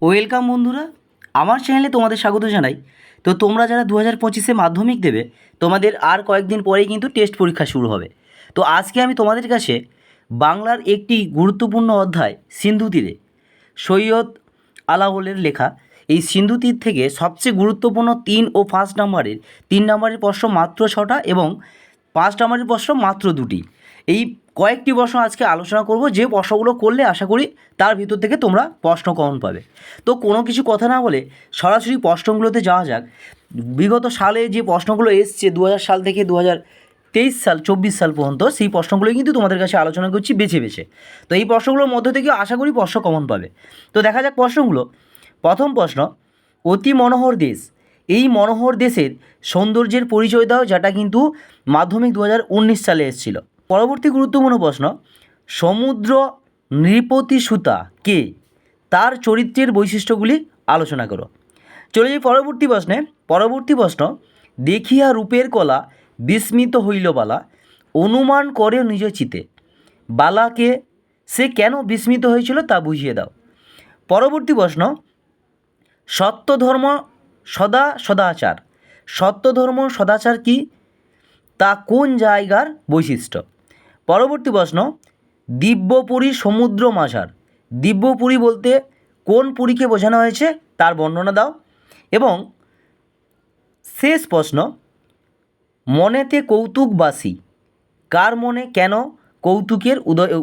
Welcome বন্ধুরা, আমার চ্যানেলে তোমাদের স্বাগত জানাই। তো তোমরা যারা 2025-এ মাধ্যমিক দেবে, তোমাদের আর কয়েকদিন পরেই কিন্তু টেস্ট পরীক্ষা শুরু হবে। তো আজকে আমি তোমাদের কাছে বাংলার একটি গুরুত্বপূর্ণ অধ্যায় সিন্ধু তীরে, সৈয়দ আলাওলের লেখা এই সিন্ধু তীর থেকে সবচেয়ে গুরুত্বপূর্ণ 3 ও 5 নম্বরের 3 নম্বরের প্রশ্ন মাত্র 6টা এবং 5 নম্বরের প্রশ্ন মাত্র 2টি। এই কয়েকটি প্রশ্ন আজকে আলোচনা করব, যে প্রশ্নগুলো করলে আশা করি তার ভিতর থেকে তোমরা প্রশ্ন কমন পাবে। তো কোনো কিছু কথা না বলে সরাসরি প্রশ্নগুলোতে যাওয়া যাক। বিগত সালে যে প্রশ্নগুলো এসছে 2000 সাল থেকে 2023 সাল 24 সাল পর্যন্ত, সেই প্রশ্নগুলোই কিন্তু তোমাদের কাছে আলোচনা করছি বেছে বেছে। তো এই প্রশ্নগুলোর মধ্যে থেকে আশা করি প্রশ্ন কমন পাবে। তো দেখা যাক প্রশ্নগুলো। প্রথম প্রশ্ন, অতি মনোহর দেশ, এই মনোহর দেশের সৌন্দর্যের পরিচয় দাও, যেটা কিন্তু মাধ্যমিক 2019 সালে এসেছিল। পরবর্তী গুরুত্বপূর্ণ প্রশ্ন, সমুদ্র নৃপতি সুতা কে, তার চরিত্রের বৈশিষ্ট্যগুলি আলোচনা করো। চলে যাই পরবর্তী প্রশ্নে। পরবর্তী প্রশ্ন, দেখিয়া রূপের কলা বিস্মিত হইল বালা, অনুমান করে নিজ চিতে, বালাকে সে কেন বিস্মিত হয়েছিল তা বুঝিয়ে দাও। পরবর্তী প্রশ্ন, সত্যধর্ম সদাচার, সত্যধর্ম সদাচার কি, তা কোন জায়গার বৈশিষ্ট্য। পরবর্তী প্রশ্ন, দিব্যপুরী সমুদ্র মাঝার, দিব্যপুরী বলতে কোন পুরীকে বোঝানো হয়েছে তার বর্ণনা দাও। এবং শেষ প্রশ্ন, মনেতে কৌতুকবাসী, কার মনে কেন কৌতুকের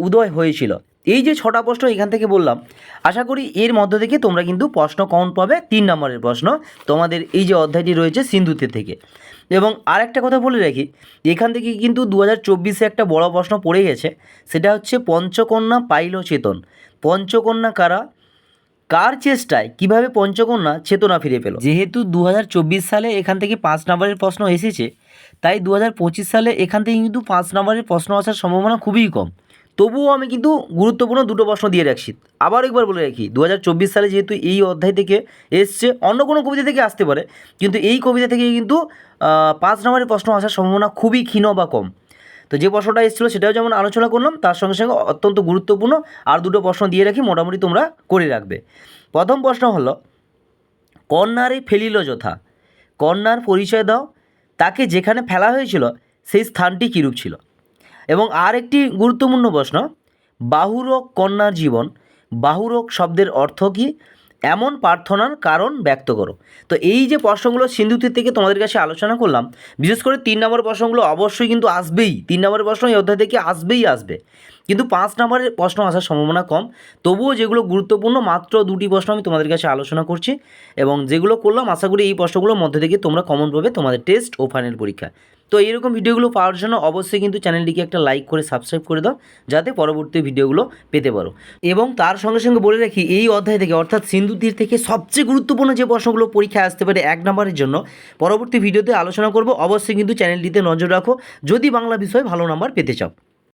উদয় হয়েছিল। এই যে 6টা প্রশ্ন এখান থেকে বললাম, আশা করি এর মধ্য থেকে তোমরা কিন্তু প্রশ্ন কমন পাবে। 3 নম্বরের প্রশ্ন তোমাদের এই যে অধ্যায়টি রয়েছে সিন্ধুতে থেকে। এবং আর একটা কথা বলে রাখি, এখান থেকে কিন্তু 2024-এ একটা বড় প্রশ্ন পড়ে গেছে, সেটা হচ্ছে পঞ্চকন্যা পাইল চেতন। পঞ্চকন্যা কারা, কার চেষ্টায় কিভাবে পঞ্চকন্যা চেতনা ফিরে পেল। যেহেতু 2024 সালে এখান থেকে 5 নম্বরের প্রশ্ন এসেছে, তাই 2025 সালে এখান থেকে কিন্তু 5 নম্বরের প্রশ্ন আসার সম্ভাবনা খুবই কম। তবুও আমি কিন্তু গুরুত্বপূর্ণ 2টো প্রশ্ন দিয়ে রাখছি। আবার একবার বলে রাখি, 2024 সালে যেহেতু এই অধ্যায় থেকে এসছে, অন্য কোনো কবিতা থেকে আসতে পারে, কিন্তু এই কবিতা থেকে কিন্তু 5 নম্বরের প্রশ্ন আসার সম্ভাবনা খুবই ক্ষীণ বা কম। তো যে প্রশ্নটা এসেছিলো সেটাও যেমন আলোচনা করলাম, তার সঙ্গে সঙ্গে অত্যন্ত গুরুত্বপূর্ণ আর 2টো প্রশ্ন দিয়ে রাখি, মোটামুটি তোমরা করে রাখবে। প্রথম প্রশ্ন হলো, কন্যারে ফেলিল যথা, কন্যার পরিচয় দাও, তাকে যেখানে ফেলা হয়েছিল সেই স্থানটি কীরূপ ছিল। এবং আর একটি গুরুত্বপূর্ণ প্রশ্ন, বাহুরক কন্যার জীবন, বাহুরক শব্দের অর্থ কী, এমন প্রার্থনার কারণ ব্যক্ত করো। তো এই যে প্রশ্নগুলো সিন্ধু তীর থেকে তোমাদের কাছে আলোচনা করলাম, বিশেষ করে 3 নম্বরের প্রশ্নগুলো অবশ্যই কিন্তু আসবেই। 3 নম্বরের প্রশ্ন এই অধ্যায় থেকে আসবে, কিন্তু 5 নম্বরের প্রশ্ন আসার সম্ভাবনা কম। তবুও যেগুলো গুরুত্বপূর্ণ মাত্র 2টি প্রশ্ন আমি তোমাদের কাছে আলোচনা করছি, এবং যেগুলো করলাম আশা করি এই প্রশ্নগুলোর মধ্যে থেকে তোমরা কমন পাবে তোমাদের টেস্ট ও ফাইনাল পরীক্ষা। তো এইরকম ভিডিওগুলো পাওয়ার জন্য অবশ্যই কিন্তু চ্যানেলটিকে একটা লাইক করে সাবস্ক্রাইব করে দাও, যাতে পরবর্তী ভিডিওগুলো পেতে পারো। এবং তার সঙ্গে সঙ্গে বলে রাখি, এই অধ্যায় থেকে অর্থাৎ সিন্ধু তীর থেকে সবচেয়ে গুরুত্বপূর্ণ যে প্রশ্নগুলো পরীক্ষায় আসতে পারে 1 নম্বরের জন্য, পরবর্তী ভিডিওতে আলোচনা করব। অবশ্যই কিন্তু চ্যানেলটিতে নজর রাখো যদি বাংলা বিষয়ে ভালো নাম্বার পেতে চাও।